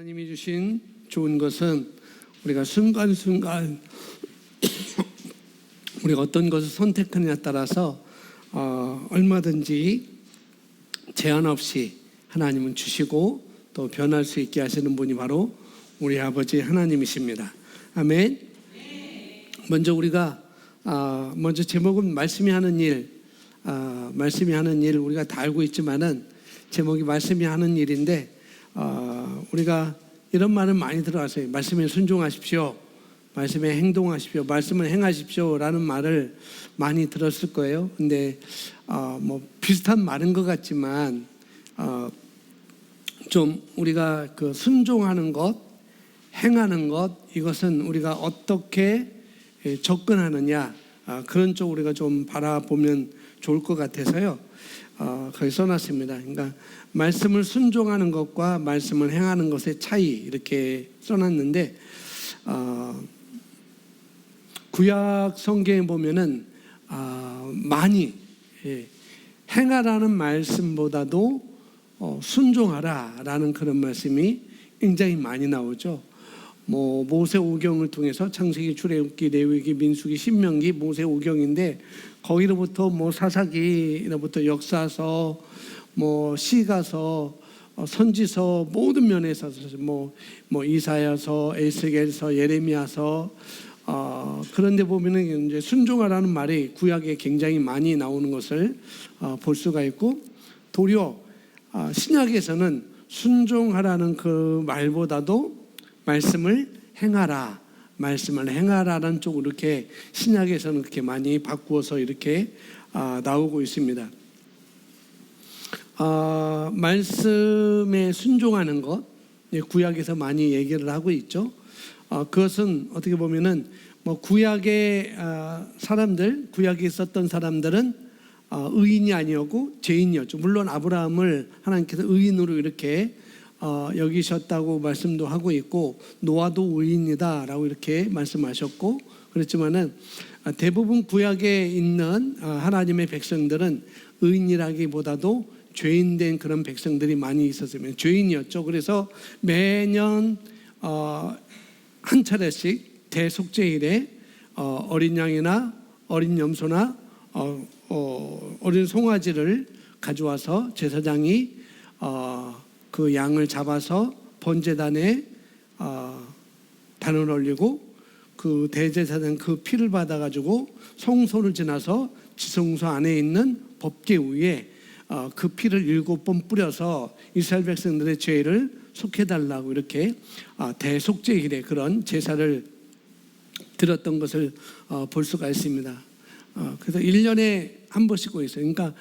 하나님이 주신 좋은 것은 우리가 순간순간 우리가 어떤 것을 선택하느냐에 따라서 얼마든지 제한 없이 하나님은 주시고 또 변할 수 있게 하시는 분이 바로 우리 아버지 하나님이십니다. 아멘. 먼저 우리가 먼저 제목은 말씀이 하는 일, 말씀이 하는 일 우리가 다 알고 있지만은 제목이 말씀이 하는 일인데 우리가 이런 말을 많이 들어왔어요. 말씀에 순종하십시오. 말씀에 행동하십시오. 말씀을 행하십시오. 라는 말을 많이 들었을 거예요. 근데 뭐 비슷한 말인 것 같지만 좀 우리가 그 순종하는 것, 행하는 것, 이것은 우리가 어떻게 접근하느냐, 그런 쪽 우리가 좀 바라보면 좋을 것 같아서요. 거기 써놨습니다. 그러니까 말씀을 순종하는 것과 말씀을 행하는 것의 차이, 이렇게 써놨는데 구약 성경에 보면은 많이 행하라는 말씀보다도 순종하라라는 그런 말씀이 굉장히 많이 나오죠. 뭐 모세오경을 통해서 창세기, 출애굽기, 레위기, 민수기, 신명기, 모세오경인데 거기로부터 뭐 사사기로부터 역사서, 뭐 시가서, 선지서 모든 면에서 뭐 이사야서, 에스겔서, 예레미야서 그런데 보면은 이제 순종하라는 말이 구약에 굉장히 많이 나오는 것을 볼 수가 있고, 도리어 신약에서는 순종하라는 그 말보다도 말씀을 행하라, 말씀을 행하라는 쪽으로 이렇게 신약에서는 그렇게 많이 바꾸어서 이렇게 나오고 있습니다. 말씀에 순종하는 것, 구약에서 많이 얘기를 하고 있죠. 그것은 어떻게 보면은 뭐 구약의 사람들, 구약에 있었던 사람들은 의인이 아니었고 죄인이었죠. 물론 아브라함을 하나님께서 의인으로 이렇게 여기셨다고 말씀도 하고 있고, 노아도 의인이다라고 이렇게 말씀하셨고, 그렇지만은 대부분 구약에 있는 하나님의 백성들은 의인이라기보다도 죄인된 그런 백성들이 많이 있었으면 죄인이었죠. 그래서 매년 한 차례씩 대속죄일에 어린 양이나 어린 염소나 어린 송아지를 가져와서 제사장이 그 양을 잡아서 번제단에 단을 올리고 그 대제사장 그 피를 받아가지고 성소를 지나서 지성소 안에 있는 법궤 위에 그 피를 7번 뿌려서 이스라엘 백성들의 죄를 속해달라고 이렇게 대속죄일에 그런 제사를 드렸던 것을 볼 수가 있습니다. 그래서 1년에 한 번씩 꼭 있어요. 그러니까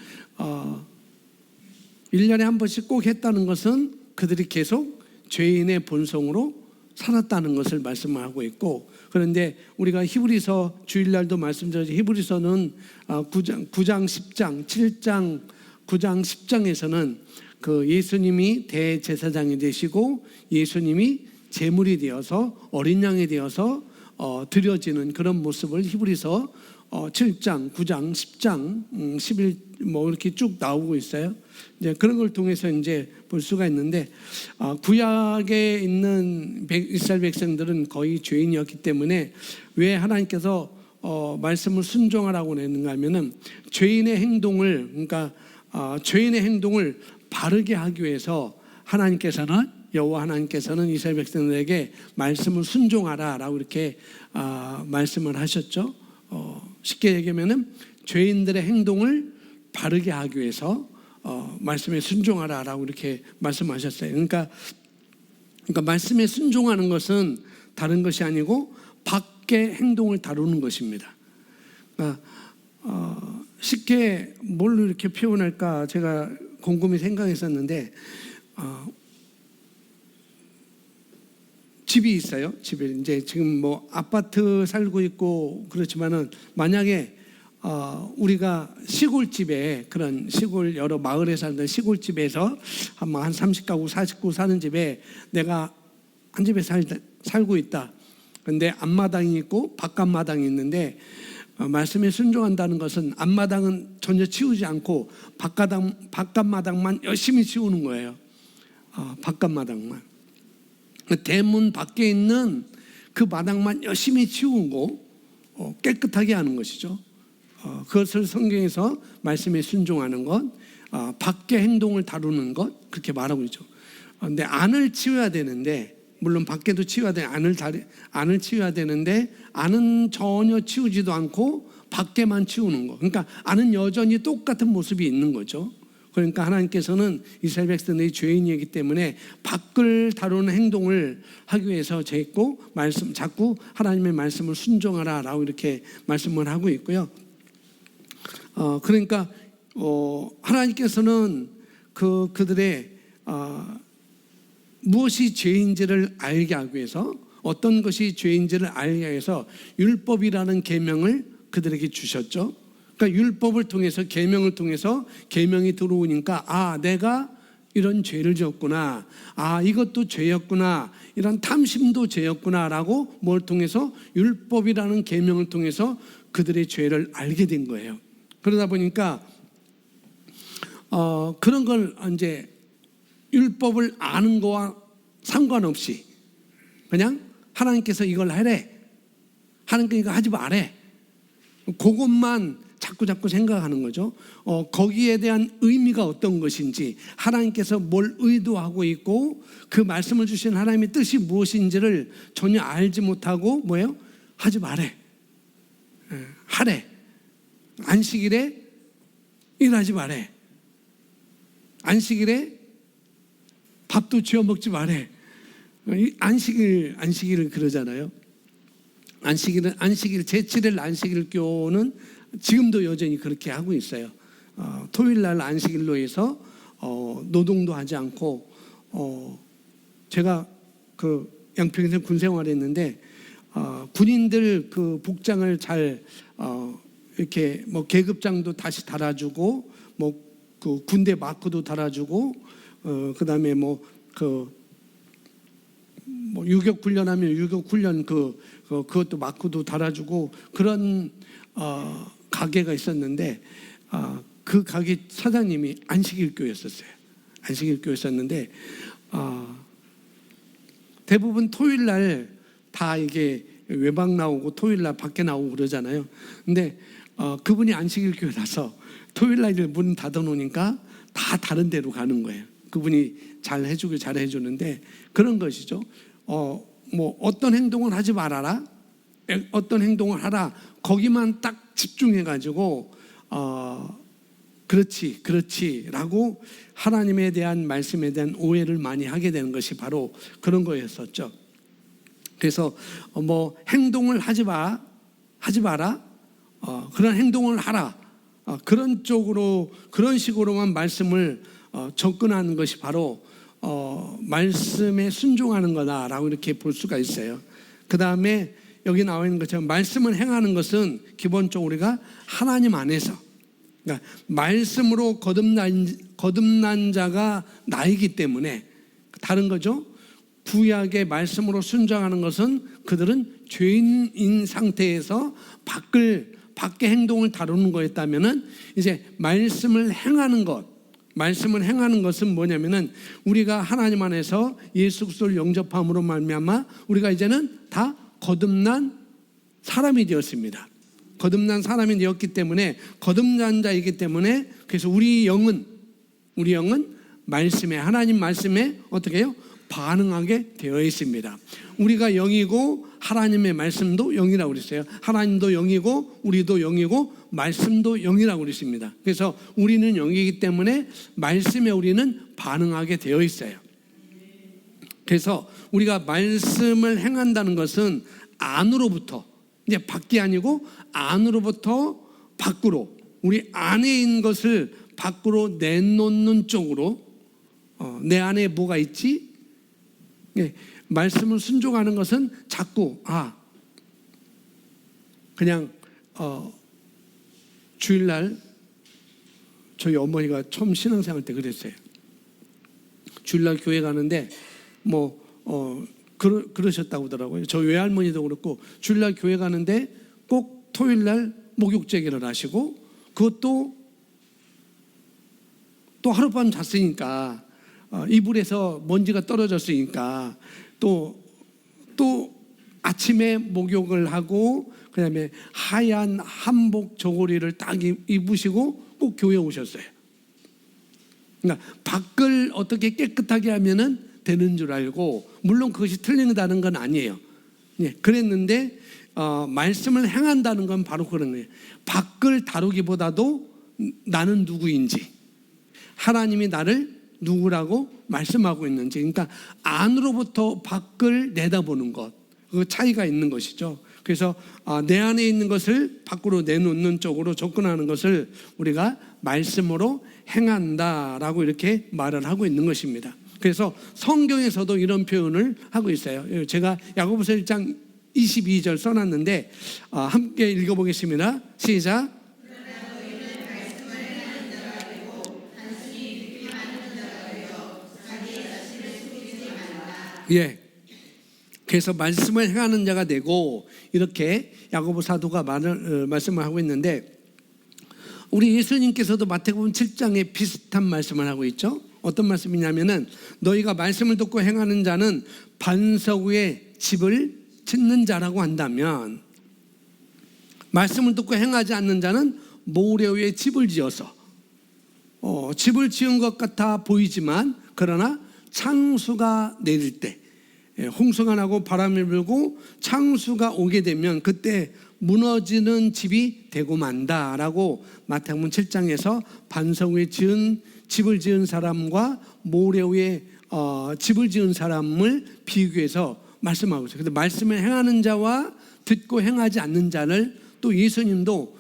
1년에 한 번씩 꼭 했다는 것은 그들이 계속 죄인의 본성으로 살았다는 것을 말씀하고 있고, 그런데 우리가 히브리서 주일날도 말씀드렸죠. 히브리서는 9장, 10장, 7장, 9장, 10장에서는 그 예수님이 대제사장이 되시고 예수님이 제물이 되어서 어린 양이 되어서 드려지는 그런 모습을 히브리서 7장, 9장, 10장, 11 뭐 이렇게 쭉 나오고 있어요. 이제 그런 걸 통해서 이제 볼 수가 있는데 구약에 있는 이스라엘 백성들은 거의 죄인이었기 때문에 왜 하나님께서 말씀을 순종하라고 했는가 하면은 죄인의 행동을, 그러니까 죄인의 행동을 바르게 하기 위해서 하나님께서는, 여호와 하나님께서는 이스라엘 백성들에게 말씀을 순종하라라고 이렇게 말씀을 하셨죠. 쉽게 얘기하면은 죄인들의 행동을 바르게 하기 위해서 말씀에 순종하라라고 이렇게 말씀하셨어요. 그러니까 말씀에 순종하는 것은 다른 것이 아니고 밖의 행동을 다루는 것입니다. 그러니까 쉽게 뭘로 이렇게 표현할까 제가 곰곰이 생각했었는데, 집이 있어요. 집에 이제 지금 뭐 아파트 살고 있고 그렇지만은 만약에 우리가 시골집에, 그런 시골 여러 마을에 사는 시골집에서 한 30가구 40가구 사는 집에 내가 한 집에 살고 있다. 그런데 앞마당이 있고 바깥마당이 있는데 말씀에 순종한다는 것은 앞마당은 전혀 치우지 않고 바깥마당만 열심히 치우는 거예요. 바깥마당만. 대문 밖에 있는 그 마당만 열심히 치우고 깨끗하게 하는 것이죠. 그것을 성경에서 말씀에 순종하는 것, 밖의 행동을 다루는 것, 그렇게 말하고 있죠. 근데 안을 치워야 되는데, 물론 밖에도 치워야 돼. 안을 치워야 되는데 안은 전혀 치우지도 않고 밖에만 치우는 거. 그러니까 안은 여전히 똑같은 모습이 있는 거죠. 그러니까 하나님께서는 이스라엘 백성들이 죄인이기 때문에 밖을 다루는 행동을 하기 위해서 자꾸 하나님의 말씀을 순종하라라고 이렇게 말씀을 하고 있고요. 그러니까 하나님께서는 그들의 무엇이 죄인지를 알게 하기 위해서, 어떤 것이 죄인지를 알게 위해서 율법이라는 계명을 그들에게 주셨죠. 그러니까 율법을 통해서, 계명을 통해서 계명이 들어오니까 내가 이런 죄를 지었구나, 이것도 죄였구나, 이런 탐심도 죄였구나라고 뭘 통해서, 율법이라는 계명을 통해서 그들의 죄를 알게 된 거예요. 그러다 보니까 그런 걸 이제 율법을 아는 거와 상관없이 그냥 하나님께서 이걸 하래, 하나님께서 이거 하지 마래, 그것만 자꾸 생각하는 거죠. 거기에 대한 의미가 어떤 것인지, 하나님께서 뭘 의도하고 있고 그 말씀을 주신 하나님의 뜻이 무엇인지를 전혀 알지 못하고 하지 마래, 하래, 안식일에 일하지 마래, 안식일에 밥도 지어 먹지 마래. 안식일을 그러잖아요. 안식일 제7일 안식일 교는 지금도 여전히 그렇게 하고 있어요. 토요일 날 안식일로 해서 노동도 하지 않고, 제가 그 양평에서 군 생활했는데 군인들 그 복장을 잘 이렇게 계급장도 다시 달아주고, 그 군대 마크도 달아주고, 그다음에 유격 훈련하면 유격 훈련 그것도 마크도 달아주고, 그런 가게가 있었는데 그 가게 사장님이 안식일교였었어요. 안식일교였었는데 대부분 토요일 날 다 이게 외박 나오고 토요일 날 밖에 나오고 그러잖아요. 근데 그분이 안식일교라서 토요일 날 문 닫아 놓으니까 다 다른 데로 가는 거예요. 그분이 잘 해주는데 그런 것이죠. 어떤 행동을 하지 말아라, 어떤 행동을 하라, 거기만 딱 집중해가지고 그렇지라고 하나님에 대한 말씀에 대한 오해를 많이 하게 되는 것이 바로 그런 거였었죠. 그래서 행동을 하지 마라, 그런 행동을 하라, 그런 식으로만 말씀을 접근하는 것이 바로 말씀에 순종하는 거다라고 이렇게 볼 수가 있어요. 그 다음에 여기 나와 있는 것처럼 말씀을 행하는 것은 기본적으로 우리가 하나님 안에서, 그러니까 말씀으로 거듭난 자가 나이기 때문에 다른 거죠. 구약의 말씀으로 순종하는 것은 그들은 죄인인 상태에서 밖의 행동을 다루는 거였다면은, 이제 말씀을 행하는 것은 뭐냐면은 우리가 하나님 안에서 예수 그리스도를 영접함으로 말미암아 우리가 이제는 다 거듭난 사람이 되었습니다. 거듭난 사람이 되었기 때문에, 거듭난 자이기 때문에, 그래서 우리 영은 하나님 말씀에 어떻게 해요? 반응하게 되어 있습니다. 우리가 영이고 하나님의 말씀도 영이라고 그랬어요. 하나님도 영이고 우리도 영이고 말씀도 영이라고 그랬습니다. 그래서 우리는 영이기 때문에 말씀에 우리는 반응하게 되어 있어요. 그래서 우리가 말씀을 행한다는 것은 안으로부터, 이제 밖이 아니고 안으로부터 밖으로, 우리 안에 있는 것을 밖으로 내놓는 쪽으로, 내 안에 뭐가 있지? 말씀을 순종하는 것은 자꾸 그냥 주일날 저희 어머니가 처음 신앙생활 때 그랬어요. 주일날 교회 가는데 그러셨다고 하더라고요. 저 외할머니도 그렇고 주일날 교회 가는데 꼭 토요일날 목욕제기를 하시고, 그것도 또 하룻밤 잤으니까 이불에서 먼지가 떨어졌으니까 또 아침에 목욕을 하고 그다음에 하얀 한복 저고리를 딱 입으시고 꼭 교회에 오셨어요. 그러니까 밖을 어떻게 깨끗하게 하면은 되는 줄 알고, 물론 그것이 틀린다는 건 아니에요. 예, 그랬는데 말씀을 행한다는 건 바로 그런 거예요. 밖을 다루기보다도 나는 누구인지, 하나님이 나를 누구라고 말씀하고 있는지, 그러니까 안으로부터 밖을 내다보는 것, 그 차이가 있는 것이죠. 그래서 내 안에 있는 것을 밖으로 내놓는 쪽으로 접근하는 것을 우리가 말씀으로 행한다라고 이렇게 말을 하고 있는 것입니다. 그래서 성경에서도 이런 표현을 하고 있어요. 제가 야고보서 1장 22절 써놨는데 함께 읽어보겠습니다. 시작. 예. 그래서 말씀을 행하는 자가 되고, 이렇게 야고보 사도가 말씀을 하고 있는데, 우리 예수님께서도 마태복음 7장에 비슷한 말씀을 하고 있죠. 어떤 말씀이냐면은 너희가 말씀을 듣고 행하는 자는 반석 위에 집을 짓는 자라고 한다면, 말씀을 듣고 행하지 않는 자는 모래 위에 집을 지어서 집을 지은 것 같아 보이지만, 그러나 창수가 내릴 때, 홍수가 나고 바람이 불고 창수가 오게 되면 그때 무너지는 집이 되고 만다라고 마태복음 7장에서 반석 위에 집을 지은 사람과 모래 위에 집을 지은 사람을 비교해서 말씀하고 있어요. 그런데 말씀을 행하는 자와 듣고 행하지 않는 자를 또 예수님도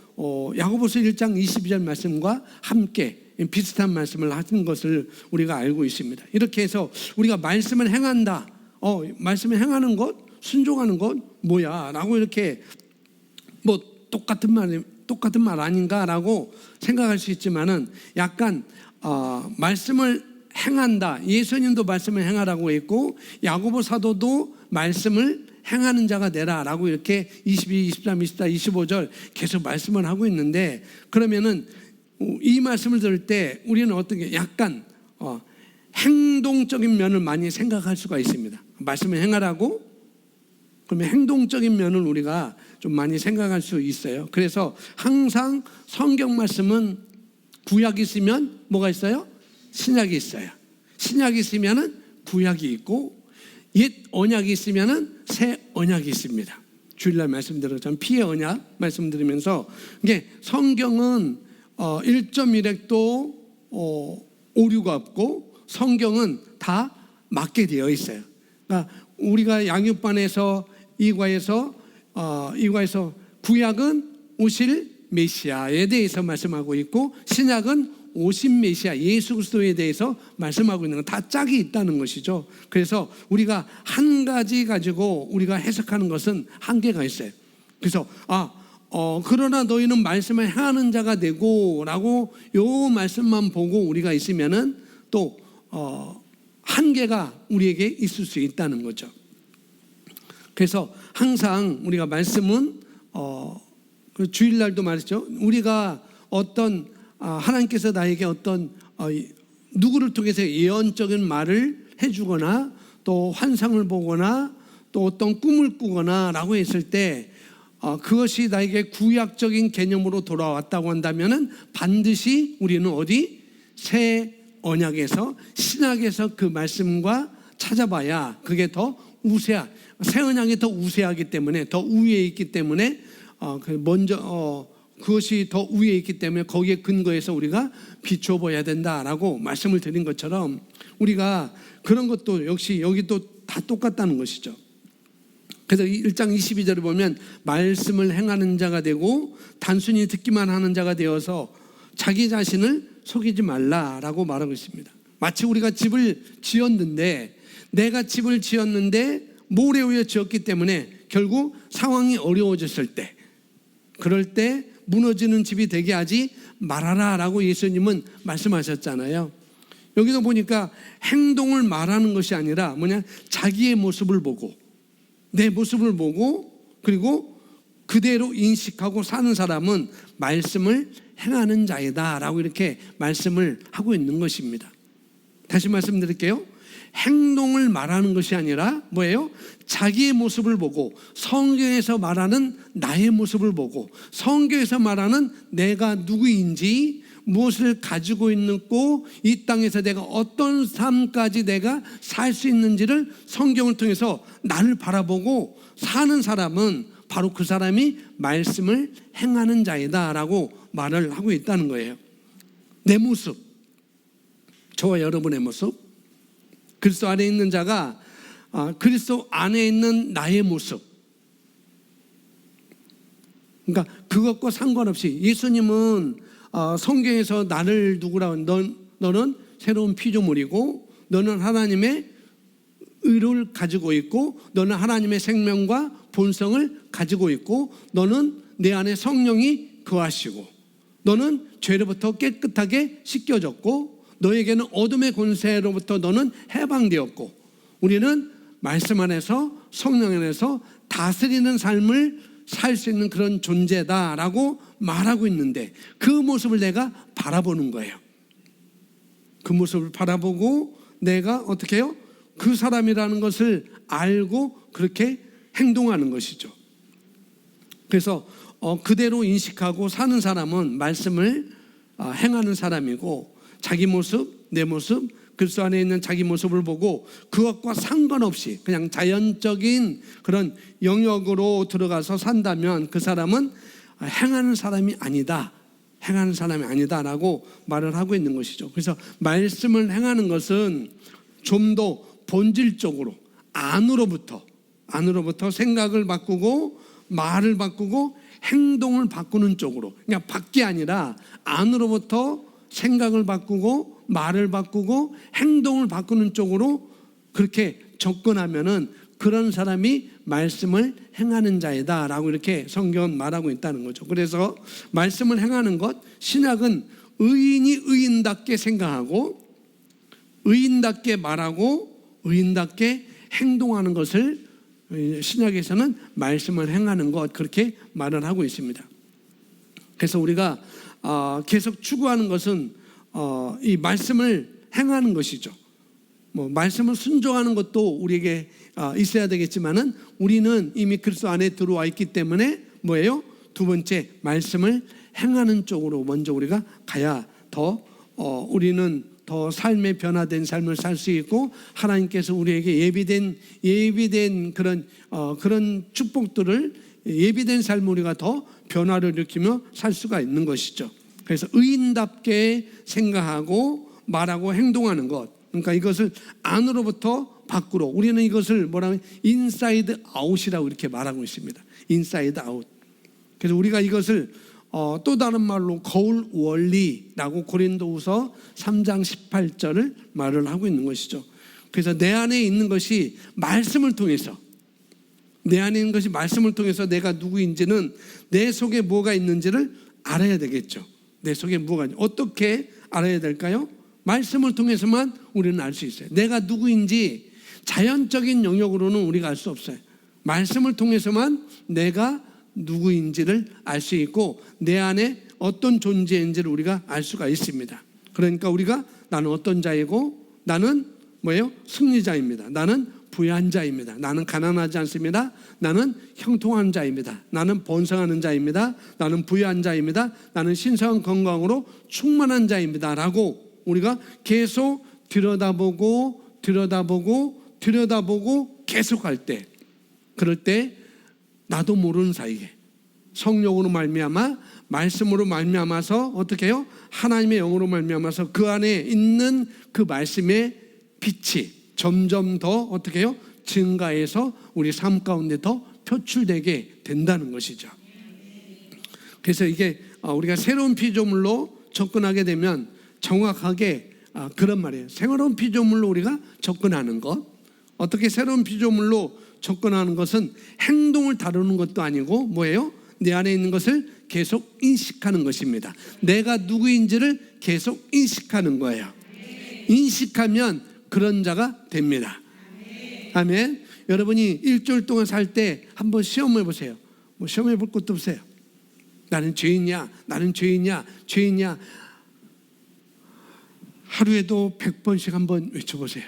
야고보서 1장 22절 말씀과 함께 비슷한 말씀을 하신 것을 우리가 알고 있습니다. 이렇게 해서 우리가 말씀을 행한다, 말씀을 행하는 것, 순종하는 것 뭐야? 라고 이렇게 뭐 똑같은 말 아닌가라고 생각할 수 있지만은, 약간 말씀을 행한다, 예수님도 말씀을 행하라고 했고 야고보 사도도 말씀을 행하는 자가 되라라고 이렇게 22, 23, 24, 25절 계속 말씀을 하고 있는데, 그러면은 이 말씀을 들을 때 우리는 어떻게 약간 행동적인 면을 많이 생각할 수가 있습니다. 말씀을 행하라고 그러면 행동적인 면을 우리가 좀 많이 생각할 수 있어요. 그래서 항상 성경 말씀은 구약이 있으면 뭐가 있어요? 신약이 있어요. 신약이 있으면은 구약이 있고, 옛 언약이 있으면은 새 언약이 있습니다. 주일날 말씀드렸잖아요. 피의 언약 말씀드리면서, 이게 성경은 1.1획도 오류가 없고 성경은 다 맞게 되어 있어요. 그러니까 우리가 양육반에서 이과에서 구약은 오실 메시아에 대해서 말씀하고 있고, 신약은 오신 메시아 예수 그리스도에 대해서 말씀하고 있는 건 다 짝이 있다는 것이죠. 그래서 우리가 한 가지 가지고 우리가 해석하는 것은 한계가 있어요. 그래서 그러나 너희는 말씀을 행하는 자가 되고 라고 요 말씀만 보고 우리가 있으면은 또 한계가 우리에게 있을 수 있다는 거죠. 그래서 항상 우리가 말씀은 주일날도 말했죠. 우리가 어떤 하나님께서 나에게 어떤 누구를 통해서 예언적인 말을 해주거나 또 환상을 보거나 또 어떤 꿈을 꾸거나 라고 했을 때 그것이 나에게 구약적인 개념으로 돌아왔다고 한다면은 반드시 우리는 어디? 새 언약에서, 신약에서 그 말씀과 찾아봐야 그게 더 새 언약이 더 우세하기 때문에, 더 우위에 있기 때문에 그것이 더 위에 있기 때문에 거기에 근거해서 우리가 비춰봐야 된다라고 말씀을 드린 것처럼, 우리가 그런 것도 역시 여기 또 다 똑같다는 것이죠. 그래서 1장 22절을 보면 말씀을 행하는 자가 되고 단순히 듣기만 하는 자가 되어서 자기 자신을 속이지 말라라고 말하고 있습니다. 마치 우리가 집을 지었는데, 내가 집을 지었는데 모래 위에 지었기 때문에 결국 상황이 어려워졌을 때, 그럴 때 무너지는 집이 되게 하지 말아라 라고 예수님은 말씀하셨잖아요. 여기도 보니까 행동을 말하는 것이 아니라 자기의 모습을 보고, 내 모습을 보고, 그리고 그대로 인식하고 사는 사람은 말씀을 행하는 자이다 라고 이렇게 말씀을 하고 있는 것입니다. 다시 말씀드릴게요. 행동을 말하는 것이 아니라 뭐예요? 자기의 모습을 보고 성경에서 말하는 나의 모습을 보고 성경에서 말하는 내가 누구인지 무엇을 가지고 있고 이 땅에서 내가 어떤 삶까지 내가 살 수 있는지를 성경을 통해서 나를 바라보고 사는 사람은 바로 그 사람이 말씀을 행하는 자이다 라고 말을 하고 있다는 거예요. 내 모습, 저와 여러분의 모습, 그리스도 안에 있는 자가 그리스도 안에 있는 나의 모습, 그러니까 그것과 상관없이 예수님은 성경에서 나를 누구라고 너는 새로운 피조물이고 너는 하나님의 의를 가지고 있고 너는 하나님의 생명과 본성을 가지고 있고 너는 내 안에 성령이 거하시고 너는 죄로부터 깨끗하게 씻겨졌고 너에게는 어둠의 권세로부터 너는 해방되었고 우리는 말씀 안에서 성령 안에서 다스리는 삶을 살 수 있는 그런 존재다라고 말하고 있는데 그 모습을 내가 바라보는 거예요. 그 모습을 바라보고 내가 어떻게 해요? 그 사람이라는 것을 알고 그렇게 행동하는 것이죠. 그래서 그대로 인식하고 사는 사람은 말씀을 행하는 사람이고 자기 모습, 내 모습, 그리스도 안에 있는 자기 모습을 보고 그것과 상관없이 그냥 자연적인 그런 영역으로 들어가서 산다면 그 사람은 행하는 사람이 아니다. 행하는 사람이 아니다라고 말을 하고 있는 것이죠. 그래서 말씀을 행하는 것은 좀 더 본질적으로 안으로부터 생각을 바꾸고 말을 바꾸고 행동을 바꾸는 쪽으로 그냥 밖이 아니라 안으로부터 생각을 바꾸고 말을 바꾸고 행동을 바꾸는 쪽으로 그렇게 접근하면은 그런 사람이 말씀을 행하는 자이다 라고 이렇게 성경은 말하고 있다는 거죠. 그래서 말씀을 행하는 것, 신약은 의인이 의인답게 생각하고 의인답게 말하고 의인답게 행동하는 것을 신약에서는 말씀을 행하는 것 그렇게 말을 하고 있습니다. 그래서 우리가 계속 추구하는 것은 이 말씀을 행하는 것이죠. 말씀을 순종하는 것도 우리에게 있어야 되겠지만은 우리는 이미 그리스도 안에 들어와 있기 때문에 뭐예요? 두 번째 말씀을 행하는 쪽으로 먼저 우리가 가야 더 우리는 더 삶의 변화된 삶을 살 수 있고 하나님께서 우리에게 예비된 그런 축복들을 예비된 삶을 우리가 더 변화를 일으키며 살 수가 있는 것이죠. 그래서 의인답게 생각하고 말하고 행동하는 것, 그러니까 이것을 안으로부터 밖으로 우리는 이것을 뭐라면 인사이드 아웃이라고 이렇게 말하고 있습니다. 인사이드 아웃. 그래서 우리가 이것을 또 다른 말로 거울 원리라고 고린도후서 3장 18절을 말을 하고 있는 것이죠. 그래서 내 안에 있는 것이 말씀을 통해서 내가 누구인지는 내 속에 뭐가 있는지를 알아야 되겠죠. 내 속에 뭐가 있는지 어떻게 알아야 될까요? 말씀을 통해서만 우리는 알 수 있어요. 내가 누구인지 자연적인 영역으로는 우리가 알 수 없어요. 말씀을 통해서만 내가 누구인지를 알 수 있고 내 안에 어떤 존재인지를 우리가 알 수가 있습니다. 그러니까 우리가 나는 어떤 자이고 나는 뭐예요? 승리자입니다. 나는 부유한 자입니다. 나는 가난하지 않습니다. 나는 형통한 자입니다. 나는 번성하는 자입니다. 나는 부유한 자입니다. 나는 신성한 건강으로 충만한 자입니다. 라고 우리가 계속 들여다보고 계속할 때 그럴 때 나도 모르는 사이에 성령으로 말미암아 말씀으로 말미암아서 어떻게 해요? 하나님의 영으로 말미암아서 그 안에 있는 그 말씀의 빛이 점점 더 어떻게 해요? 증가해서 우리 삶 가운데 더 표출되게 된다는 것이죠. 그래서 이게 우리가 새로운 피조물로 접근하게 되면 정확하게 그런 말이에요. 새로운 피조물로 우리가 접근하는 것. 어떻게 새로운 피조물로 접근하는 것은 행동을 다루는 것도 아니고 뭐예요? 내 안에 있는 것을 계속 인식하는 것입니다. 내가 누구인지를 계속 인식하는 거예요. 인식하면 그런 자가 됩니다. 아멘. 여러분이 일주일 동안 살 때 한번 시험해 보세요. 뭐 시험해 볼 것도 없어요. 나는 죄인이야. 하루에도 100번씩 한번 외쳐보세요.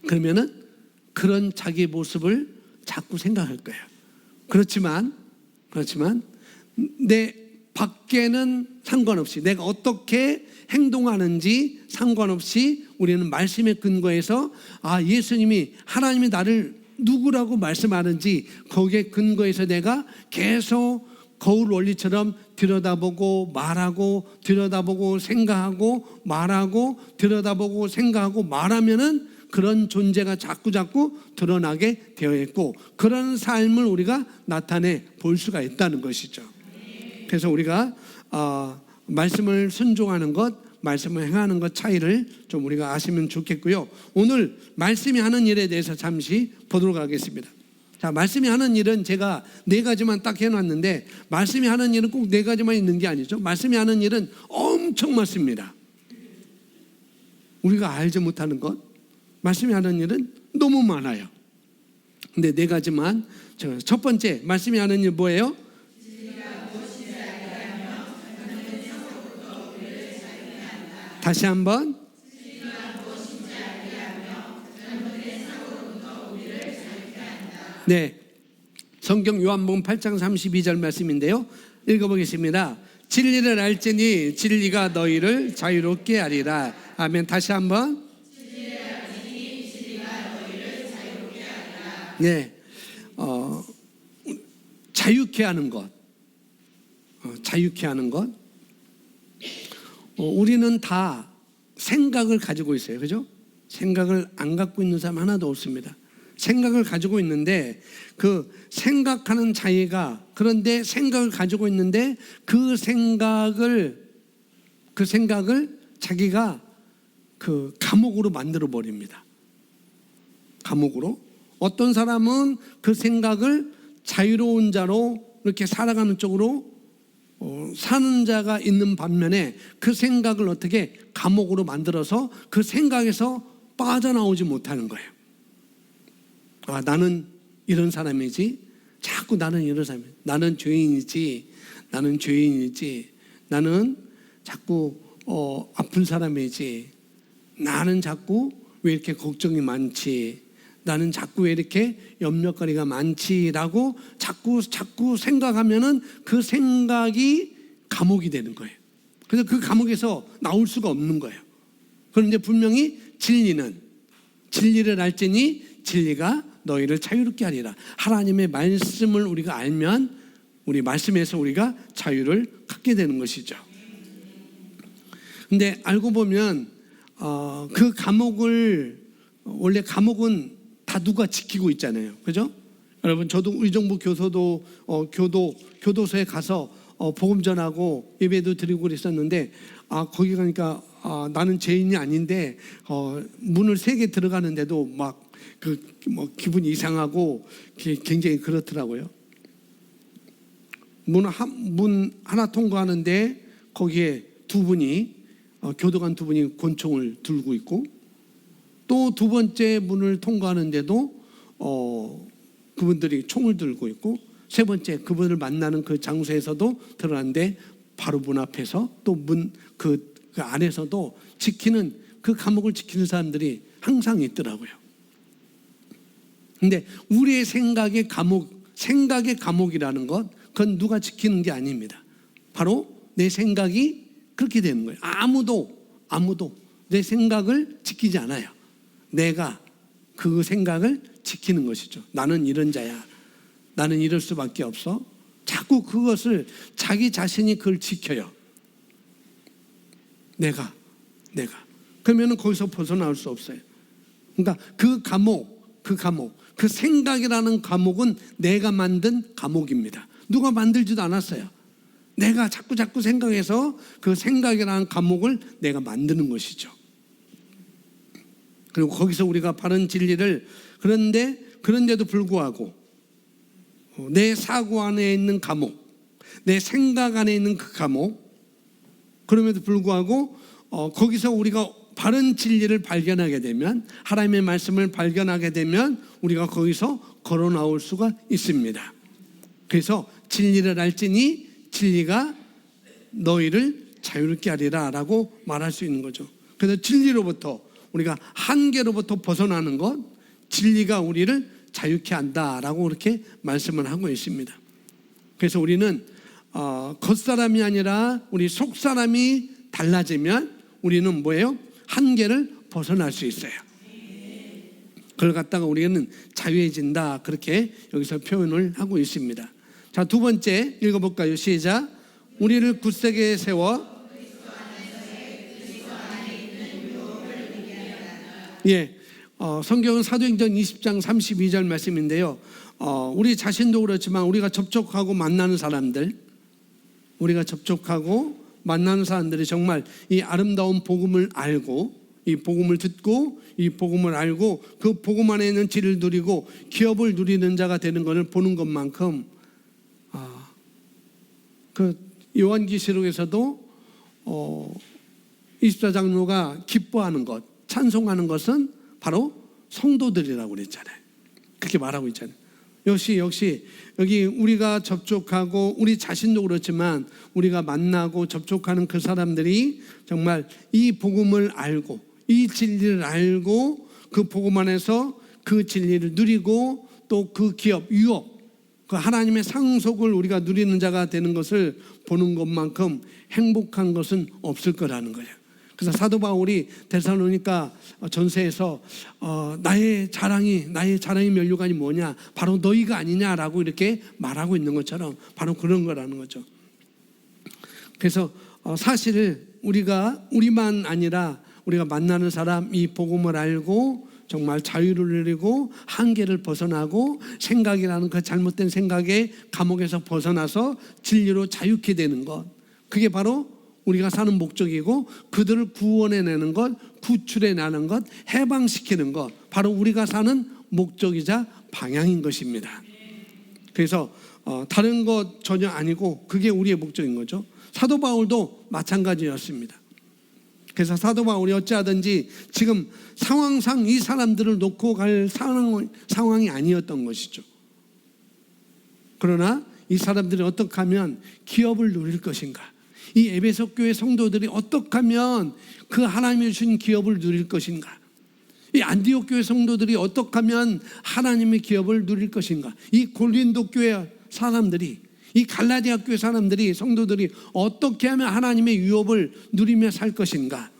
그러면은 그런 자기 모습을 자꾸 생각할 거예요. 그렇지만 내 밖에는 상관없이, 내가 어떻게 행동하는지 상관없이 우리는 말씀의 근거에서 예수님이, 하나님이 나를 누구라고 말씀하는지 거기에 근거해서 내가 계속 거울 원리처럼 들여다보고 말하고 들여다보고 생각하고 말하고 들여다보고 생각하고 말하면은 그런 존재가 자꾸 드러나게 되어 있고, 그런 삶을 우리가 나타내 볼 수가 있다는 것이죠. 그래서 우리가 말씀을 순종하는 것, 말씀을 행하는 것 차이를 좀 우리가 아시면 좋겠고요. 오늘 말씀이 하는 일에 대해서 잠시 보도록 하겠습니다. 자, 말씀이 하는 일은 제가 4가지만 딱 해놨는데, 말씀이 하는 일은 꼭 4가지만 있는 게 아니죠. 말씀이 하는 일은 엄청 많습니다. 우리가 알지 못하는 것, 말씀이 하는 일은 너무 많아요. 근데 4가지만, 첫 번째 말씀이 하는 일 뭐예요? 다시 한번. 네, 성경 요한복음 8장 32절 말씀인데요, 읽어보겠습니다. 진리를 알지니 진리가 너희를 자유롭게 하리라. 아멘. 다시 한번. 네, 자유케 하는 것, 자유케 하는 것. 우리는 다 생각을 가지고 있어요, 그죠? 생각을 안 갖고 있는 사람 하나도 없습니다. 생각을 가지고 있는데, 그 생각하는 자기가, 그런데 생각을 가지고 있는데 그 생각을 자기가 그 감옥으로 만들어 버립니다. 감옥으로. 어떤 사람은 그 생각을 자유로운 자로 이렇게 살아가는 쪽으로 사는 자가 있는 반면에, 그 생각을 어떻게 감옥으로 만들어서 그 생각에서 빠져나오지 못하는 거예요. 나는 이런 사람이지, 자꾸 나는 이런 사람이지, 나는 죄인이지, 나는 자꾸 아픈 사람이지, 나는 자꾸 왜 이렇게 걱정이 많지, 나는 자꾸 왜 이렇게 염려거리가 많지라고 자꾸 생각하면은 그 생각이 감옥이 되는 거예요. 그래서 그 감옥에서 나올 수가 없는 거예요. 그런데 분명히 진리를 알지니 진리가 너희를 자유롭게 하리라. 하나님의 말씀을 우리가 알면 우리 말씀에서 우리가 자유를 갖게 되는 것이죠. 근데 알고 보면 그 감옥을, 원래 감옥은 다 누가 지키고 있잖아요, 그죠? 여러분, 저도 의정부 교도소에 가서 복음 전하고 예배도 드리고 그랬었는데, 거기 가니까 나는 죄인이 아닌데 문을 3개 들어가는데도 막 기분이 이상하고 굉장히 그렇더라고요. 문 하나 통과하는데 거기에 교도관 2분이 권총을 들고 있고, 또 2번째 문을 통과하는데도 그분들이 총을 들고 있고, 3번째 그분을 만나는 그 장소에서도 들어갔는데 바로 문 앞에서 또 그 안에서도 그 감옥을 지키는 사람들이 항상 있더라고요. 근데 우리의 생각의 감옥이라는 것, 그건 누가 지키는 게 아닙니다. 바로 내 생각이 그렇게 되는 거예요. 아무도 내 생각을 지키지 않아요. 내가 그 생각을 지키는 것이죠. 나는 이런 자야, 나는 이럴 수밖에 없어. 자꾸 그것을, 자기 자신이 그걸 지켜요. 내가 그러면은 거기서 벗어나올 수 없어요. 그러니까 그 생각이라는 감옥은 내가 만든 감옥입니다. 누가 만들지도 않았어요. 내가 자꾸 생각해서 그 생각이라는 감옥을 내가 만드는 것이죠. 그리고 거기서 우리가 바른 진리를, 그런데도 불구하고 내 사고 안에 있는 감옥, 내 생각 안에 있는 그 감옥, 그럼에도 불구하고 거기서 우리가 바른 진리를 발견하게 되면, 하나님의 말씀을 발견하게 되면 우리가 거기서 걸어 나올 수가 있습니다. 그래서 진리를 알지니 진리가 너희를 자유롭게 하리라 라고 말할 수 있는 거죠. 그래서 진리로부터 우리가 한계로부터 벗어나는 것, 진리가 우리를 자유케 한다라고 그렇게 말씀을 하고 있습니다. 그래서 우리는 겉사람이 아니라 우리 속사람이 달라지면 우리는 뭐예요? 한계를 벗어날 수 있어요. 그걸 갖다가 우리는 자유해진다, 그렇게 여기서 표현을 하고 있습니다. 자, 두 번째 읽어볼까요? 시작. 우리를 굳세게 세워 성경은 사도행전 20장 32절 말씀인데요. 우리 자신도 그렇지만 우리가 접촉하고 만나는 사람들이 정말 이 아름다운 복음을 알고, 이 복음을 듣고, 이 복음을 알고 그 복음 안에 있는 질을 누리고 기업을 누리는 자가 되는 것을 보는 것만큼 그 요한계시록에서도 24장로가 기뻐하는 것, 찬송하는 것은 바로 성도들이라고 그랬잖아요. 그렇게 말하고 있잖아요. 역시 여기 우리가 접촉하고 우리 자신도 그렇지만 우리가 만나고 접촉하는 그 사람들이 정말 이 복음을 알고 이 진리를 알고 그 복음 안에서 그 진리를 누리고 또 그 기업, 유업, 그 하나님의 상속을 우리가 누리는 자가 되는 것을 보는 것만큼 행복한 것은 없을 거라는 거예요. 그래서 사도 바울이 데살로니가 전서에서 나의 자랑이 면류관이 뭐냐, 바로 너희가 아니냐라고 이렇게 말하고 있는 것처럼 바로 그런 거라는 거죠. 그래서 사실 우리만 아니라 우리가 만나는 사람, 이 복음을 알고 정말 자유를 누리고 한계를 벗어나고 생각이라는 그 잘못된 생각의 감옥에서 벗어나서 진리로 자유케 되는 것, 그게 바로 우리가 사는 목적이고 그들을 구원해내는 것, 구출해내는 것, 해방시키는 것, 바로 우리가 사는 목적이자 방향인 것입니다. 그래서 다른 것 전혀 아니고 그게 우리의 목적인 거죠. 사도 바울도 마찬가지였습니다. 그래서 사도 바울이 어찌하든지 지금 상황상 이 사람들을 놓고 갈 상황이 아니었던 것이죠. 그러나 이 사람들이 어떻게 하면 기업을 누릴 것인가, 이 에베소 교회 성도들이 어떻게 하면 그 하나님이 주신 기업을 누릴 것인가, 이 안디옥 교회 성도들이 어떻게 하면 하나님의 기업을 누릴 것인가, 이 고린도 교회 사람들이, 이 갈라디아 교회 사람들이, 성도들이 어떻게 하면 하나님의 유업을 누리며 살 것인가,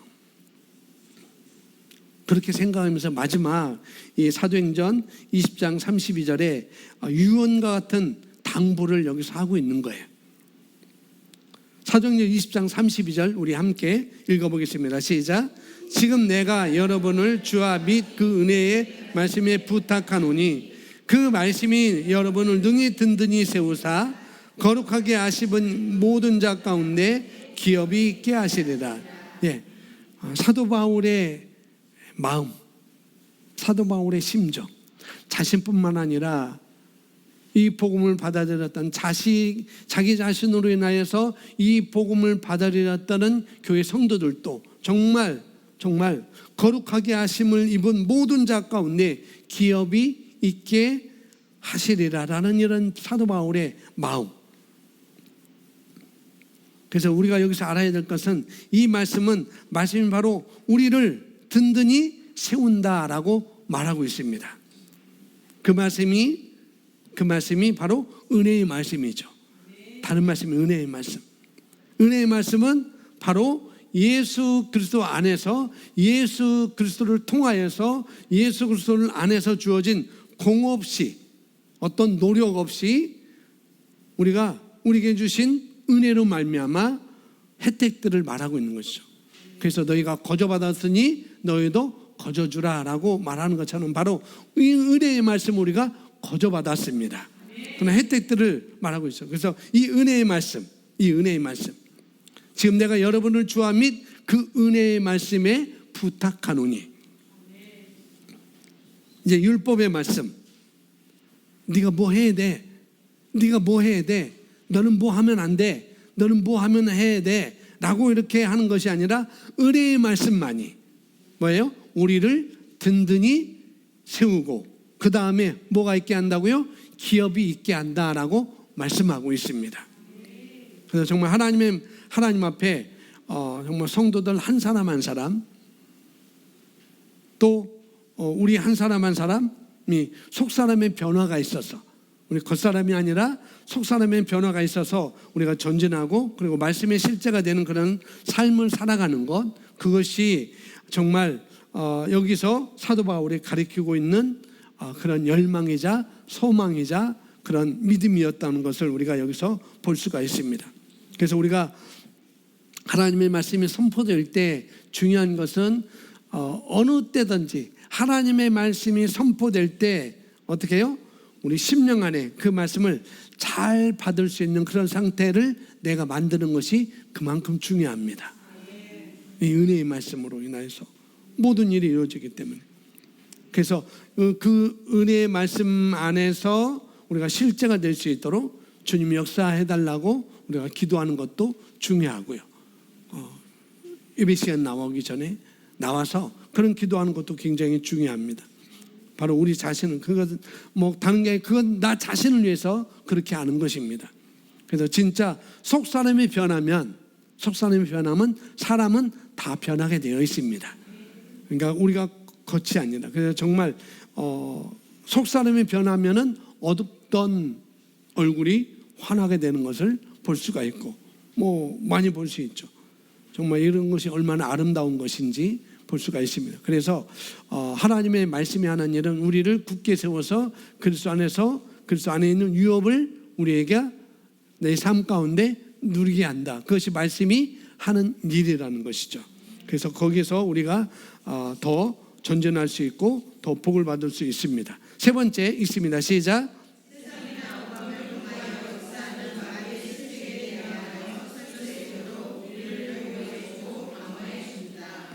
그렇게 생각하면서 마지막 이 사도행전 20장 32절에 유언과 같은 당부를 여기서 하고 있는 거예요. 사도행전 20장 32절 우리 함께 읽어보겠습니다. 시작. 지금 내가 여러분을 주와 및 그 은혜의 말씀에 부탁하노니 그 말씀이 여러분을 능히 든든히 세우사 거룩하게 하시는 모든 자 가운데 기업이 있게 하시리라. 사도 바울의 마음, 사도 바울의 심정, 자신뿐만 아니라 이 복음을 받아들였던 자기 자신으로 인하여서 이 복음을 받아들였다는 교회 성도들도 정말 거룩하게 하심을 입은 모든 자 가운데 기업이 있게 하시리라라는 이런 사도 바울의 마음. 그래서 우리가 여기서 알아야 될 것은 이 말씀이 바로 우리를 든든히 세운다라고 말하고 있습니다. 그 말씀이 바로 은혜의 말씀이죠. 다른 말씀이 은혜의 말씀. 은혜의 말씀은 바로 예수 그리스도 안에서, 예수 그리스도를 통하여서, 예수 그리스도 안에서 주어진 공 없이, 어떤 노력 없이 우리에게 주신 은혜로 말미암아 혜택들을 말하고 있는 것이죠. 그래서 너희가 거저받았으니 너희도 거저주라라고 말하는 것처럼 바로 이 은혜의 말씀을 우리가 거저받았습니다. 그러나 혜택들을 말하고 있어요. 그래서 이 은혜의 말씀, 지금 내가 여러분을 주와 및 그 은혜의 말씀에 부탁하노니, 이제 율법의 말씀, 네가 뭐 해야 돼, 너는 뭐 하면 안 돼, 너는 뭐 하면 해야 돼 라고 이렇게 하는 것이 아니라 은혜의 말씀만이 뭐예요? 우리를 든든히 세우고 그 다음에 뭐가 있게 한다고요? 기업이 있게 한다라고 말씀하고 있습니다. 그래서 정말 하나님 앞에 정말 성도들 한 사람 한 사람 또 우리 한 사람 한 사람이 속 사람의 변화가 있어서, 우리 겉사람이 아니라 속 사람의 변화가 있어서 우리가 전진하고, 그리고 말씀의 실제가 되는 그런 삶을 살아가는 것, 그것이 정말 여기서 사도 바울이 가리키고 있는 그런 열망이자 소망이자 그런 믿음이었다는 것을 우리가 여기서 볼 수가 있습니다. 그래서 우리가 하나님의 말씀이 선포될 때 중요한 것은 어느 때든지 하나님의 말씀이 선포될 때 어떻게 해요? 우리 심령 안에 그 말씀을 잘 받을 수 있는 그런 상태를 내가 만드는 것이 그만큼 중요합니다. 이 은혜의 말씀으로 인하여서 모든 일이 이루어지기 때문에. 그래서 그 은혜의 말씀 안에서 우리가 실제가 될 수 있도록 주님 역사해달라고 우리가 기도하는 것도 중요하고요. 예배 시간 나오기 전에 나와서 그런 기도하는 것도 굉장히 중요합니다. 바로 우리 자신은, 그것은 뭐 다른 게 아니라 그건 나 자신을 위해서 그렇게 하는 것입니다. 그래서 진짜 속 사람이 변하면 사람은 다 변하게 되어 있습니다. 그러니까 우리가 겉이 아니라, 그래서 정말 속 사람이 변하면은 어둡던 얼굴이 환하게 되는 것을 볼 수가 있고, 뭐 많이 볼 수 있죠. 정말 이런 것이 얼마나 아름다운 것인지 볼 수가 있습니다. 그래서 하나님의 말씀이 하는 일은 우리를 굳게 세워서 그리스도 안에 있는 유업을 우리에게 내 삶 가운데 누리게 한다. 그것이 말씀이 하는 일이라는 것이죠. 그래서 거기서 우리가 더 전진할 수 있고 더 복을 받을 수 있습니다. 세 번째 있습니다. 시작.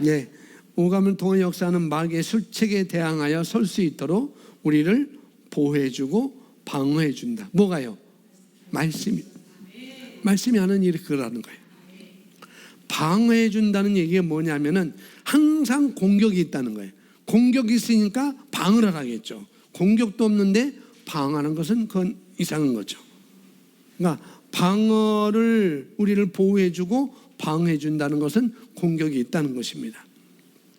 네, 오감을 통해 역사하는 마귀의 술책에 대항하여 설 수 있도록 우리를 보호해주고 방어해준다. 뭐가요? 말씀이 하는 일이 그거라는 거예요. 방어해준다는 얘기가 뭐냐면은 항상 공격이 있다는 거예요. 공격이 있으니까 방어를 하겠죠. 공격도 없는데 방어하는 것은 그건 이상한 거죠. 그러니까 방어를, 우리를 보호해주고 방어해준다는 것은 공격이 있다는 것입니다.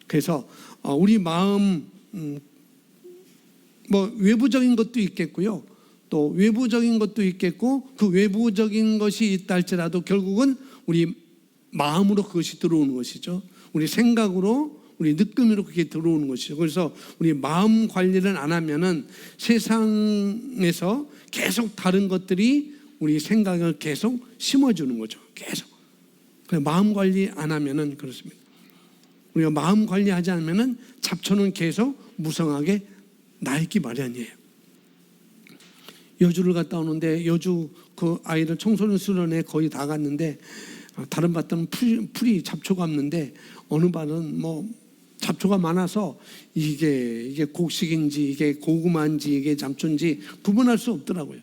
그래서 우리 마음, 뭐 외부적인 것도 있겠고요, 또 외부적인 것도 있겠고, 그 외부적인 것이 있다 할지라도 결국은 우리 마음으로 그것이 들어오는 것이죠. 우리 생각으로, 우리 느낌으로 그게 들어오는 것이죠. 그래서 우리 마음 관리를 안 하면은 세상에서 계속 다른 것들이 우리 생각을 계속 심어주는 거죠. 계속. 마음 관리 안 하면은 그렇습니다. 우리가 마음 관리하지 않으면은 잡초는 계속 무성하게 나있기 마련이에요. 여주를 갔다 오는데 여주 그 아이들 청소년 수련회 거의 다 갔는데 다른 밭은 풀이 잡초가 없는데 어느 밭은 뭐 잡초가 많아서 이게 곡식인지 이게 고구마인지 이게 잡초인지 구분할 수 없더라고요.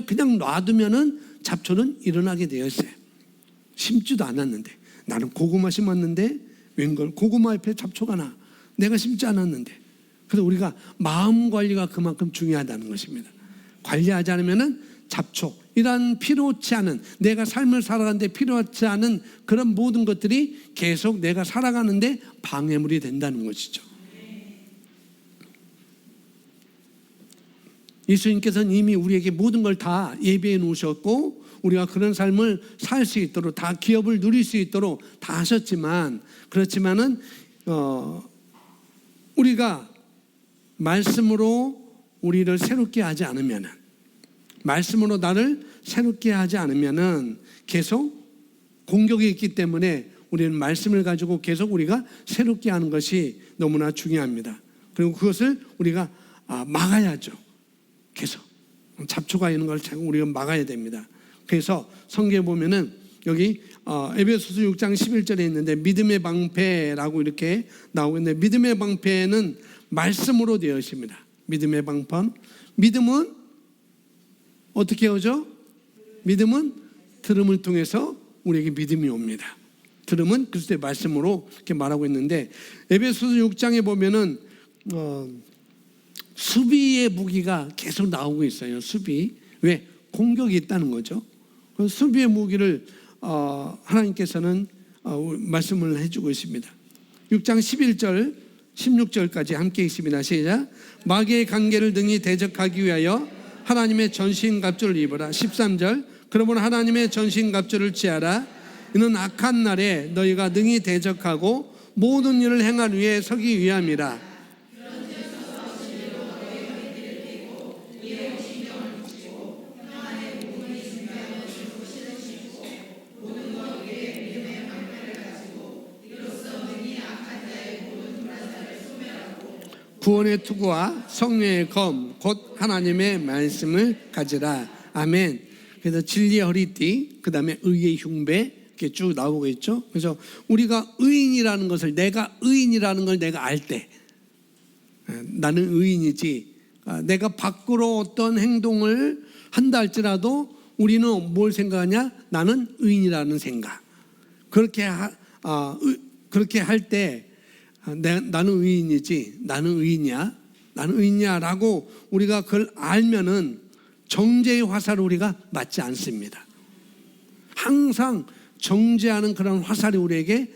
그냥 놔두면은 잡초는 일어나게 되어 있어요. 심지도 않았는데, 나는 고구마 심었는데 웬걸 고구마 옆에 잡초가 나. 내가 심지 않았는데. 그래서 우리가 마음 관리가 그만큼 중요하다는 것입니다. 관리하지 않으면은 잡초, 이런 필요치 않은, 내가 삶을 살아가는데 필요하지 않은 그런 모든 것들이 계속 내가 살아가는데 방해물이 된다는 것이죠. 예수님께서는 이미 우리에게 모든 걸 다 예비해 놓으셨고 우리가 그런 삶을 살 수 있도록, 다 기업을 누릴 수 있도록 다 하셨지만, 그렇지만은 우리가 말씀으로 우리를 새롭게 하지 않으면은, 말씀으로 나를 새롭게 하지 않으면은 계속 공격이 있기 때문에 우리는 말씀을 가지고 계속 우리가 새롭게 하는 것이 너무나 중요합니다. 그리고 그것을 우리가 막아야죠. 계속 잡초가 있는 걸 자꾸 우리가 막아야 됩니다. 그래서 성경에 보면은 여기 에베소서 6장 11절에 있는데 믿음의 방패라고 이렇게 나오고 있는데, 믿음의 방패는 말씀으로 되어 있습니다. 믿음의 방패. 믿음은 어떻게 오죠? 믿음은 들음을 통해서 우리에게 믿음이 옵니다. 들음은 그리스도의 말씀으로 이렇게 말하고 있는데, 에베소서 6장에 보면은 수비의 무기가 계속 나오고 있어요. 수비. 왜? 공격이 있다는 거죠. 수비의 무기를 하나님께서는 말씀을 해주고 있습니다. 6장 11절 16절까지 함께 읽습니다. 시작. 마귀의 관계를 능히 대적하기 위하여 하나님의 전신갑주를 입어라. 13절. 그러므로 하나님의 전신갑주를 취하라. 이는 악한 날에 너희가 능히 대적하고 모든 일을 행할 위에 서기 위함이라. 구원의 투구와 성령의 검 곧 하나님의 말씀을 가지라. 아멘. 그래서 진리의 허리띠, 그 다음에 의의 흉배 이렇게 쭉 나오고 있죠. 그래서 우리가 의인이라는 것을, 내가 의인이라는 걸 내가 알 때, 나는 의인이지, 내가 밖으로 어떤 행동을 한다 할지라도 우리는 뭘 생각하냐? 나는 의인이라는 생각. 그렇게 할 때 나는 의인이지, 나는 의인이야, 나는 의인이야라고 우리가 그걸 알면은 정죄의 화살을 우리가 맞지 않습니다. 항상 정죄하는 그런 화살이 우리에게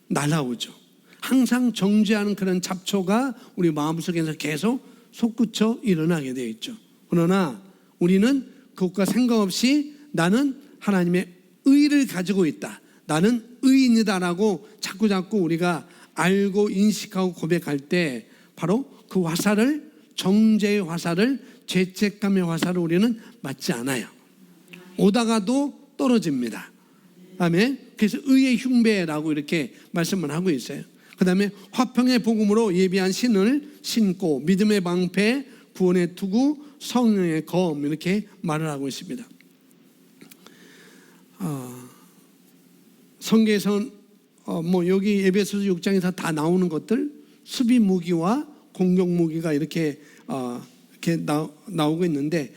날아오죠. 항상 정죄하는 그런 잡초가 우리 마음속에서 계속 솟구쳐 일어나게 되어 있죠. 그러나 우리는 그것과 상관없이 나는 하나님의 의를 가지고 있다, 나는 의인이다라고 자꾸 우리가 알고 인식하고 고백할 때 바로 그 화살을, 정죄의 화살을, 죄책감의 화살을 우리는 맞지 않아요. 오다가도 떨어집니다. 아멘. 그래서 의의 흉배라고 이렇게 말씀을 하고 있어요. 그 다음에 화평의 복음으로 예비한 신을 신고 믿음의 방패, 구원의 투구, 성령의 검 이렇게 말을 하고 있습니다. 성경에서 여기 에베소서 6장에서 다 나오는 것들, 수비 무기와 공격 무기가 이렇게 나오고 있는데,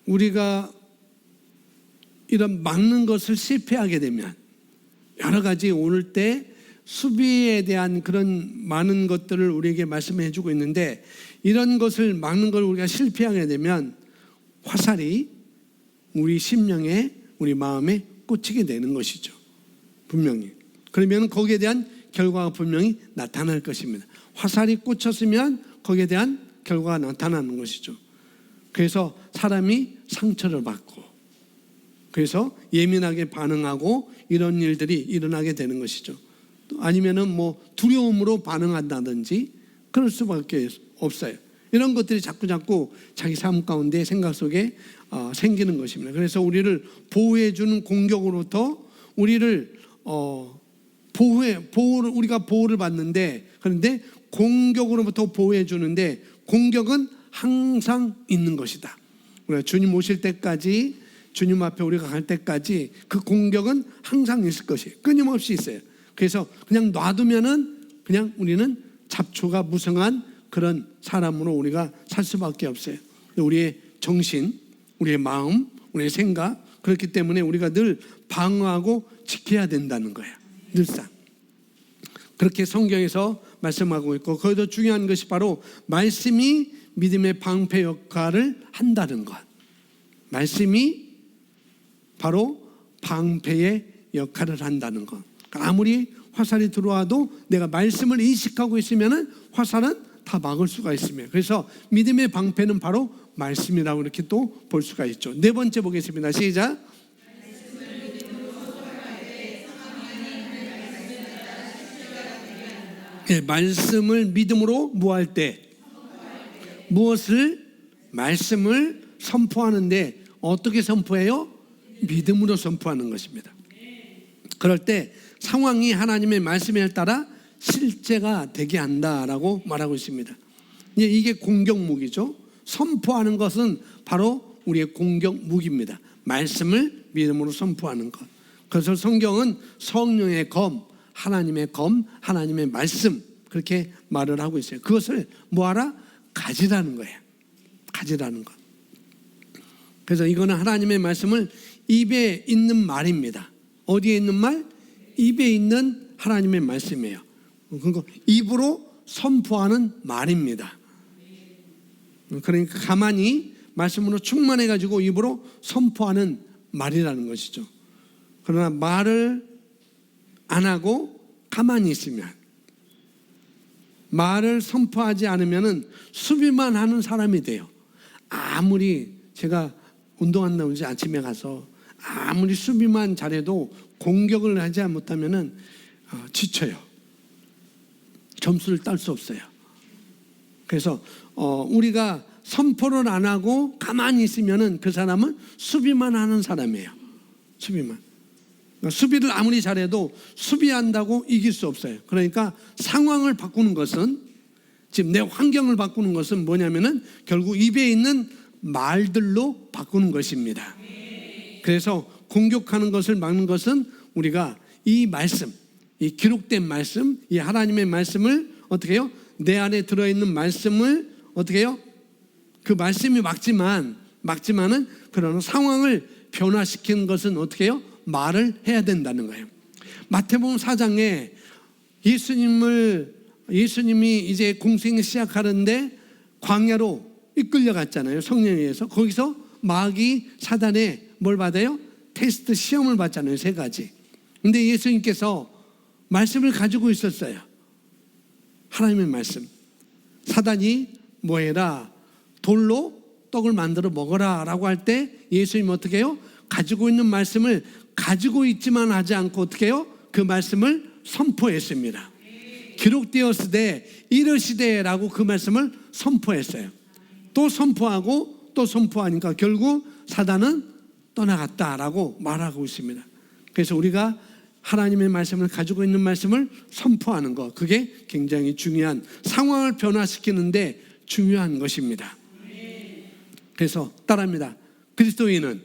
우리가 이런 막는 것을 실패하게 되면 여러 가지 올 때 수비에 대한 그런 많은 것들을 우리에게 말씀해 주고 있는데, 이런 것을 막는 걸 우리가 실패하게 되면 화살이 우리 심령에, 우리 마음에 꽂히게 되는 것이죠. 분명히. 그러면 거기에 대한 결과가 분명히 나타날 것입니다. 화살이 꽂혔으면 거기에 대한 결과가 나타나는 것이죠. 그래서 사람이 상처를 받고, 그래서 예민하게 반응하고 이런 일들이 일어나게 되는 것이죠. 아니면은 두려움으로 반응한다든지 그럴 수밖에 없어요. 이런 것들이 자꾸 자기 삶 가운데, 생각 속에 생기는 것입니다. 그래서 우리를 보호해주는 공격으로부터 우리를 우리가 보호를 받는데, 그런데 공격으로부터 보호해 주는데, 공격은 항상 있는 것이다. 우리가 주님 오실 때까지, 주님 앞에 우리가 갈 때까지 그 공격은 항상 있을 것이에요. 끊임없이 있어요. 그래서 그냥 놔두면은 그냥 우리는 잡초가 무성한 그런 사람으로 우리가 살 수밖에 없어요. 우리의 정신, 우리의 마음, 우리의 생각, 그렇기 때문에 우리가 늘 방어하고 지켜야 된다는 거예요. 늘상. 그렇게 성경에서 말씀하고 있고, 거기서 중요한 것이 바로 말씀이 믿음의 방패 역할을 한다는 것. 말씀이 바로 방패의 역할을 한다는 것. 아무리 화살이 들어와도 내가 말씀을 인식하고 있으면 화살은 다 막을 수가 있습니다. 그래서 믿음의 방패는 바로 말씀이라고 이렇게 또 볼 수가 있죠. 네 번째 보겠습니다. 시작. 네, 말씀을 믿음으로 뭐할 때? 무엇을? 말씀을 선포하는데 어떻게 선포해요? 믿음으로 선포하는 것입니다. 그럴 때 상황이 하나님의 말씀에 따라 실제가 되게 한다라고 말하고 있습니다. 이게 공격 무기죠. 선포하는 것은 바로 우리의 공격 무기입니다. 말씀을 믿음으로 선포하는 것. 그래서 성경은 성령의 검, 하나님의 검, 하나님의 말씀, 그렇게 말을 하고 있어요. 그것을 뭐하라? 가지라는 거예요. 가지라는 것. 그래서 이거는 하나님의 말씀을 입에 있는 말입니다. 어디에 있는 말? 입에 있는 하나님의 말씀이에요. 그거 입으로 선포하는 말입니다. 그러니까 가만히 말씀으로 충만해가지고 입으로 선포하는 말이라는 것이죠. 그러나 말을 안 하고 가만히 있으면, 말을 선포하지 않으면 수비만 하는 사람이 돼요. 아무리 제가 운동한다고 이제 아침에 가서 아무리 수비만 잘해도 공격을 하지 못하면 지쳐요. 점수를 딸 수 없어요. 그래서 우리가 선포를 안 하고 가만히 있으면 그 사람은 수비만 하는 사람이에요. 수비만. 그러니까 수비를 아무리 잘해도 수비한다고 이길 수 없어요. 그러니까 상황을 바꾸는 것은, 지금 내 환경을 바꾸는 것은 뭐냐면은 결국 입에 있는 말들로 바꾸는 것입니다. 그래서 공격하는 것을 막는 것은 우리가 이 말씀, 이 기록된 말씀, 이 하나님의 말씀을 어떻게 해요? 내 안에 들어있는 말씀을 어떻게 해요? 그 말씀이 막지만은 그런 상황을 변화시키는 것은 어떻게 해요? 말을 해야 된다는 거예요. 마태복음 4장에 예수님이 이제 공생을 시작하는데 광야로 이끌려 갔잖아요. 성령에 의해서. 거기서 마귀 사단에 뭘 받아요? 테스트 시험을 받잖아요. 3가지. 근데 예수님께서 말씀을 가지고 있었어요. 하나님의 말씀. 사단이 뭐 해라? 돌로 떡을 만들어 먹어라 라고 할 때 예수님 어떻게 해요? 가지고 있는 말씀을 가지고 있지만 하지 않고 어떻게 해요? 그 말씀을 선포했습니다. 기록되었으되 이르시되라고 그 말씀을 선포했어요. 또 선포하고 또 선포하니까 결국 사단은 떠나갔다라고 말하고 있습니다. 그래서 우리가 하나님의 말씀을 가지고 있는 말씀을 선포하는 것, 그게 굉장히 중요한, 상황을 변화시키는데 중요한 것입니다. 그래서 따라합니다. 그리스도인은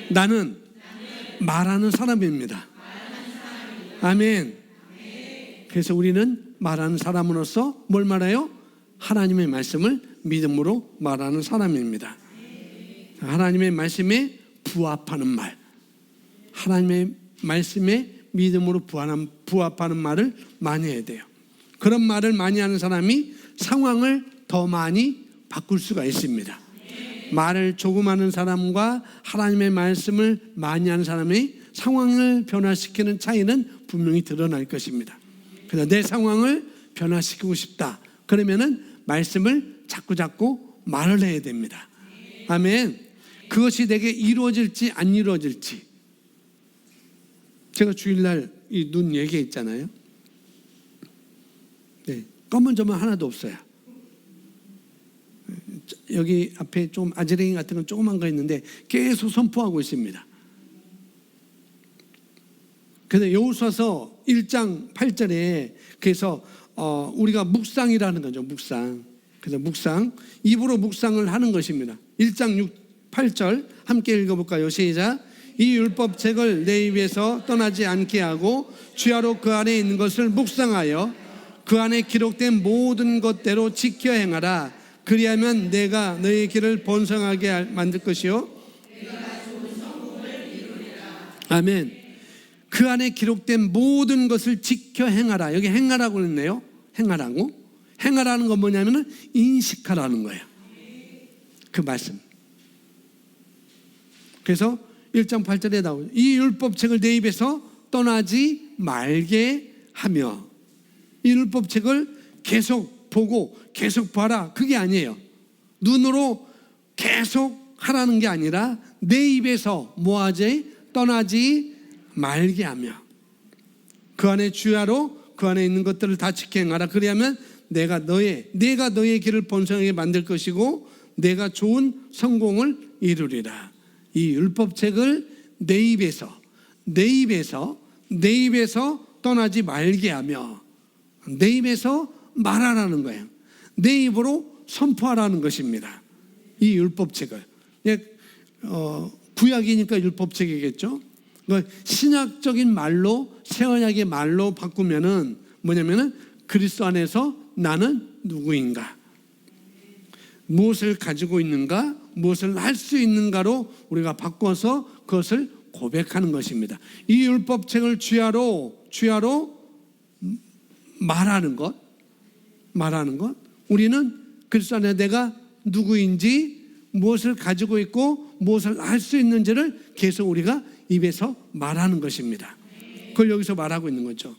나는 말하는 사람입니다. 아멘. 그래서 우리는 말하는 사람으로서 뭘 말해요? 하나님의 말씀을 믿음으로 말하는 사람입니다. 하나님의 말씀에 부합하는 말, 하나님의 말씀에 믿음으로 부합하는 말을 많이 해야 돼요. 그런 말을 많이 하는 사람이 상황을 더 많이 바꿀 수가 있습니다. 말을 조금 하는 사람과 하나님의 말씀을 많이 하는 사람이 상황을 변화시키는 차이는 분명히 드러날 것입니다. 그래서 내 상황을 변화시키고 싶다. 그러면은 말씀을 자꾸 말을 해야 됩니다. 아멘. 그것이 내게 이루어질지 안 이루어질지. 제가 주일날 이 눈 얘기했잖아요. 네, 검은 점은 하나도 없어요. 여기 앞에 좀 아지랭이 같은 건 조그만 거 있는데 계속 선포하고 있습니다. 그래서 여호수아서 1장 8절에 그래서 우리가 묵상이라는 거죠. 묵상. 그래서 묵상, 입으로 묵상을 하는 것입니다. 1장 8절 함께 읽어볼까요? 시작. 이 율법책을 내 입에서 떠나지 않게 하고 주야로 그 안에 있는 것을 묵상하여 그 안에 기록된 모든 것대로 지켜 행하라. 그리하면 내가 너의 길을 번성하게 만들 것이요. 아멘. 그 안에 기록된 모든 것을 지켜 행하라. 여기 행하라고 했네요. 행하라고. 행하라는 건 뭐냐면은 인식하라는 거예요. 그 말씀. 그래서 1장 8절에 나오죠. 이 율법책을 내 입에서 떠나지 말게 하며, 이 율법책을 계속 보고 계속 봐라. 그게 아니에요. 눈으로 계속 하라는 게 아니라 내 입에서 뭐하지? 떠나지 말게 하며 그 안에 주야로 그 안에 있는 것들을 다 지켜 행하라. 그리하면 내가 너의 길을 번성하게 만들 것이고 내가 좋은 성공을 이루리라. 이 율법책을 내 입에서 떠나지 말게 하며 내 입에서 말하라는 거예요. 내 입으로 선포하라는 것입니다. 이 율법책을. 구약이니까 율법책이겠죠. 신약적인 말로, 새언약의 말로 바꾸면은 뭐냐면은 그리스도 안에서 나는 누구인가, 무엇을 가지고 있는가, 무엇을 할 수 있는가로 우리가 바꿔서 그것을 고백하는 것입니다. 이 율법책을 주야로 말하는 것. 우리는 그리스도 안에 내가 누구인지, 무엇을 가지고 있고 무엇을 할 수 있는지를 계속 우리가 입에서 말하는 것입니다. 그걸 여기서 말하고 있는 거죠.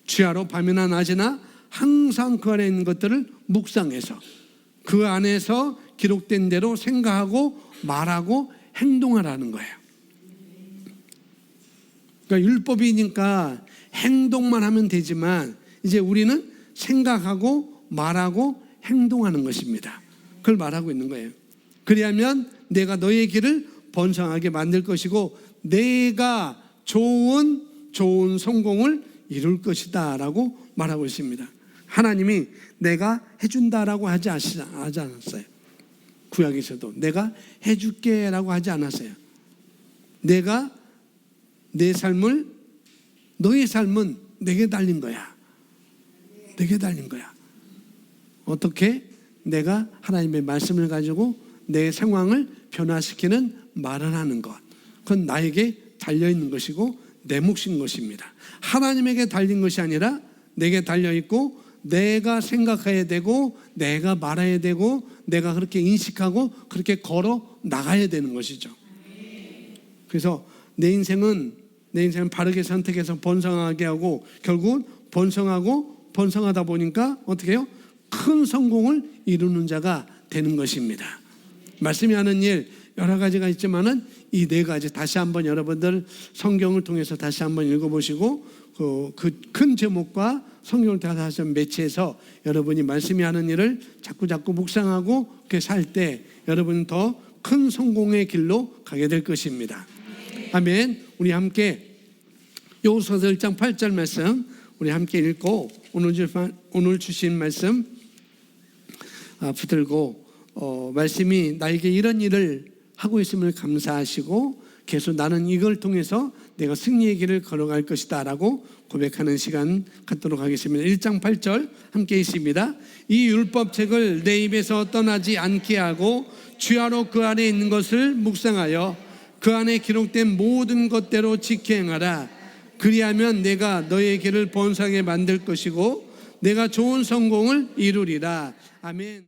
주야로 밤이나 낮이나 항상 그 안에 있는 것들을 묵상해서 그 안에서 기록된 대로 생각하고 말하고 행동하라는 거예요. 그러니까 율법이니까 행동만 하면 되지만 이제 우리는 생각하고 말하고 행동하는 것입니다. 그걸 말하고 있는 거예요. 그리하면 내가 너의 길을 번성하게 만들 것이고 내가 좋은 성공을 이룰 것이다 라고 말하고 있습니다. 하나님이 내가 해준다라고 하지 않았어요. 구약에서도 내가 해줄게 라고 하지 않았어요. 내가 너의 삶은 내게 달린 거야. 내게 달린 거야. 어떻게? 내가 하나님의 말씀을 가지고 내 상황을 변화시키는 말을 하는 것. 그건 나에게 달려있는 것이고 내 몫인 것입니다. 하나님에게 달린 것이 아니라 내게 달려있고 내가 생각해야 되고 내가 말해야 되고 내가 그렇게 인식하고 그렇게 걸어 나가야 되는 것이죠. 그래서 내 인생은 바르게 선택해서 번성하게 하고 결국은 번성하다 보니까 어떻게 해요? 큰 성공을 이루는 자가 되는 것입니다. 말씀이 하는 일 여러 가지가 있지만은 이 네 가지 다시 한번 여러분들 성경을 통해서 다시 한번 읽어보시고 그 큰 제목과 성경을 다시 한번 매치해서 여러분이 말씀이 하는 일을 자꾸 묵상하고 그렇게 살 때 여러분은 더 큰 성공의 길로 가게 될 것입니다. 아멘. 우리 함께 요소서 1장 8절 말씀 우리 함께 읽고 오늘 주신 말씀 붙들고 말씀이 나에게 이런 일을 하고 있음을 감사하시고 계속 나는 이걸 통해서 내가 승리의 길을 걸어갈 것이다 라고 고백하는 시간 갖도록 하겠습니다. 1장 8절 함께 있습니다. 이 율법책을 내 입에서 떠나지 않게 하고 주야로 그 안에 있는 것을 묵상하여 그 안에 기록된 모든 것대로 지켜 행하라. 그리하면 내가 너의 길을 번성하게 만들 것이고 내가 좋은 성공을 이루리라. 아멘.